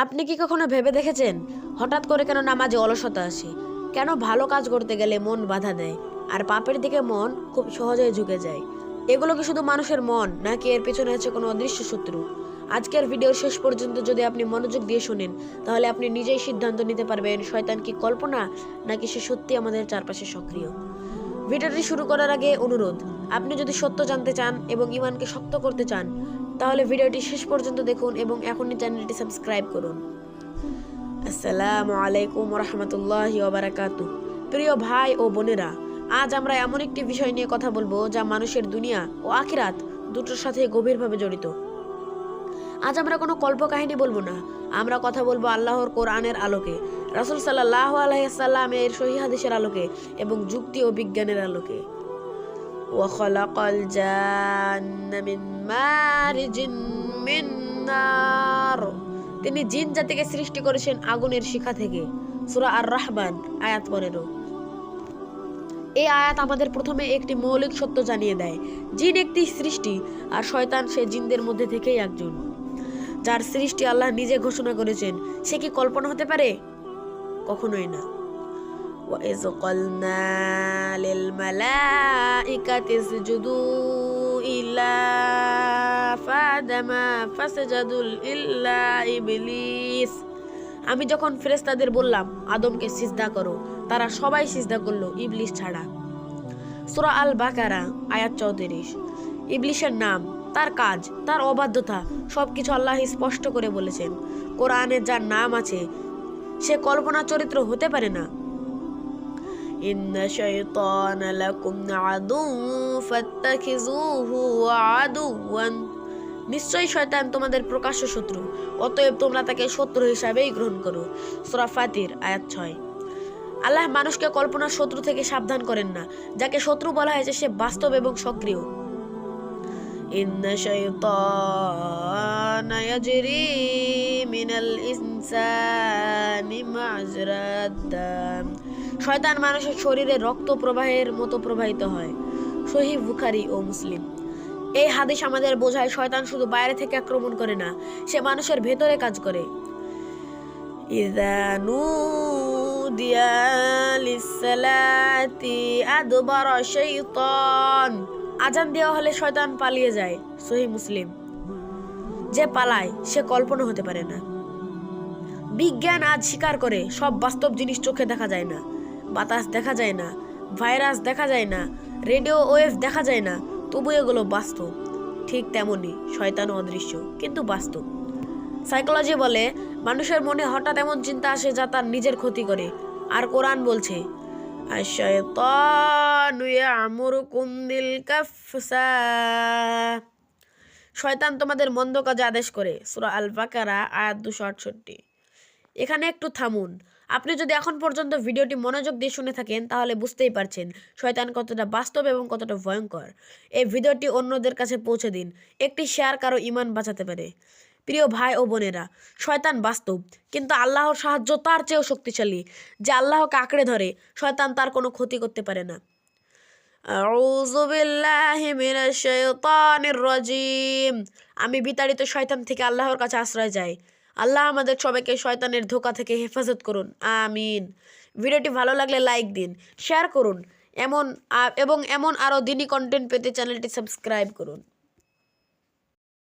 আপনি কি কখনো ভেবে দেখেছেন হঠাৎ করে কেন নামাজে অলসতা আসে? কেন ভালো কাজ করতে গেলে মন বাধা দেয় আর পাপের দিকে মন খুব সহজেই ঝুঁকে যায়? এগুলো কি শুধু মানুষের মন, নাকি এর পেছনে আছে কোনো অদৃশ্য শত্রু? আজকের ভিডিওর শেষ পর্যন্ত যদি আপনি মনোযোগ দিয়ে শুনেন, তাহলে আপনি নিজেই সিদ্ধান্ত নিতে পারবেন শয়তান কি কল্পনা, নাকি সে সত্যি আমাদের চারপাশে সক্রিয়। ভিডিওটি শুরু করার আগে অনুরোধ, আপনি যদি সত্য জানতে চান এবং ঈমানকে শক্ত করতে চান, তাহলে ভিডিওটি শেষ পর্যন্ত দেখুন এবং এখনই চ্যানেলটি সাবস্ক্রাইব করুন। আসসালামু আলাইকুম রহমতুল্লাহি ওয়া বারাকাতুহু। প্রিয় ভাই ও বোনেরা, আজ আমরা এমন একটি বিষয় নিয়ে কথা বলবো যা মানুষের দুনিয়া ও আখিরাত দুটোর সাথে গভীরভাবে জড়িত। আজ আমরা কোনো কল্পকাহিনী বলবো না, আমরা কথা বলবো আল্লাহর কোরআনের আলোকে, রাসূল সাল্লাল্লাহু আলাইহি সাল্লামের সহিহ হাদিসের আলোকে এবং যুক্তি ও বিজ্ঞানের আলোকে। ওয়া খালাকাল জান্না মিন মারিজিন মিন নার। তিনি জিন জাতিকে সৃষ্টি করেছেন আগুনের শিখা থেকে। সূরা আর-রাহমান আয়াত 15। এই আয়াত আমাদের প্রথমে একটি মৌলিক সত্য জানিয়ে দেয়, জিন একটি সৃষ্টি আর শয়তান সে জিনদের মধ্যে থেকেই একজন। যার সৃষ্টি আল্লাহ নিজে ঘোষণা করেছেন, সে কি কল্পনা হতে পারে? কখনোই না। وَإِذْ قَلْنَا لِلْمَلَائِكَةِ اسْجُدُوا إِلَّا آدَمَ فَسَجَدُوا إِلَّا إِبْلِيسَ। আমি যখন ফেরেশতাদের বললাম আদমকে সিজদা করো, তারা সবাই সিজদা করলো ইবলিস ছাড়া। সূরা আল বাকারা আয়াত 34। ইবলিসের নাম, তার কাজ, তার অবাধ্যতা সবকিছু আল্লাহ স্পষ্ট করে বলেছেন। কোরআনে যার নাম আছে সে কল্পনা চরিত্র হতে পারে না। ইন্না শাইতানা লাকুম আদুউন ফাত্তাখিযুহু আদুওয়ান। নিশ্চয়ই শয়তান তোমাদের প্রকাশ্য শত্রু, অতএব তোমরা তাকে শত্রু হিসাবেই গ্রহণ করো। সূরা ফাতির আয়াত 6। আল্লাহ মানুষকে কল্পনার শত্রু থেকে সাবধান করেন না। যাকে শত্রু বলা হয়েছে সে বাস্তব এবং সক্রিয়। ইন্না শাইতানা ইয়াজরি মিনাল ইনসানি মাজরাদ দাম। শয়তান মানুষের শরীরে রক্ত প্রবাহের মতো প্রবাহিত হয়। সহিহ বুখারী ও মুসলিম। এই হাদিস আমাদের বোঝায় শয়তান শুধু বাইরে থেকে আক্রমণ করে না, সে মানুষের ভেতরে কাজ করে। ইযা নুদিয়া লিসসালাতি আদবারা শাইতান। আজান দেওয়া হলে শয়তান পালিয়ে যায়। সহিহ মুসলিম। যে পালায় সে কল্পনা হতে পারে না। বিজ্ঞান আজ স্বীকার করে সব বাস্তব জিনিস চোখে দেখা যায় না। বাতাস দেখা যায় না, ভাইরাস দেখা যায় না, রেডিও ওয়েভ দেখা যায় না, তবু এগুলো বাস্তব। ঠিক তেমনি শয়তানও অদৃশ্য কিন্তু বাস্তব। সাইকোলজি বলে মানুষের মনে হঠাৎ এমন চিন্তা আসে যা তার নিজের ক্ষতি করে, আর কোরআন বলছে আশ-শাইতানু ইয়া'মুরুকুম বিল ফাহশা। শয়তান তোমাদের মন্দ কাজে আদেশ করে। সূরা আল বাকারা আয়াত 268। এখানে একটু থামুন। আপনি যদি এখন পর্যন্ত ভিডিওটি মনোযোগ দিয়ে শুনে থাকেন, তাহলে বুঝতেই পারছেন শয়তান কতটা বাস্তব এবং কতটা ভয়ঙ্কর। এই ভিডিওটি অন্যদের কাছে পৌঁছে দিন। একটি শেয়ার কারো ঈমান বাঁচাতে পারে। প্রিয় ভাই ও বোনেরা, শয়তান বাস্তব, কিন্তু আল্লাহর সাহায্য তার চেয়েও শক্তিশালী। যে আল্লাহকে আঁকড়ে ধরে, শয়তান তার কোনো ক্ষতি করতে পারে না। আউযু বিল্লাহি মিনাশ শাইতানির রাজিম। আমি বিতাড়িত শয়তান থেকে আল্লাহর কাছে আশ্রয় চাই। আল্লাহ আমাদের সবাইকে শয়তানের ধোঁকা থেকে হেফাজত করুন, আমিন। ভিডিওটি ভালো লাগলে লাইক দিন, শেয়ার করুন, এমন আরও দিনী কন্টেন্ট পেতে চ্যানেলটি সাবস্ক্রাইব করুন।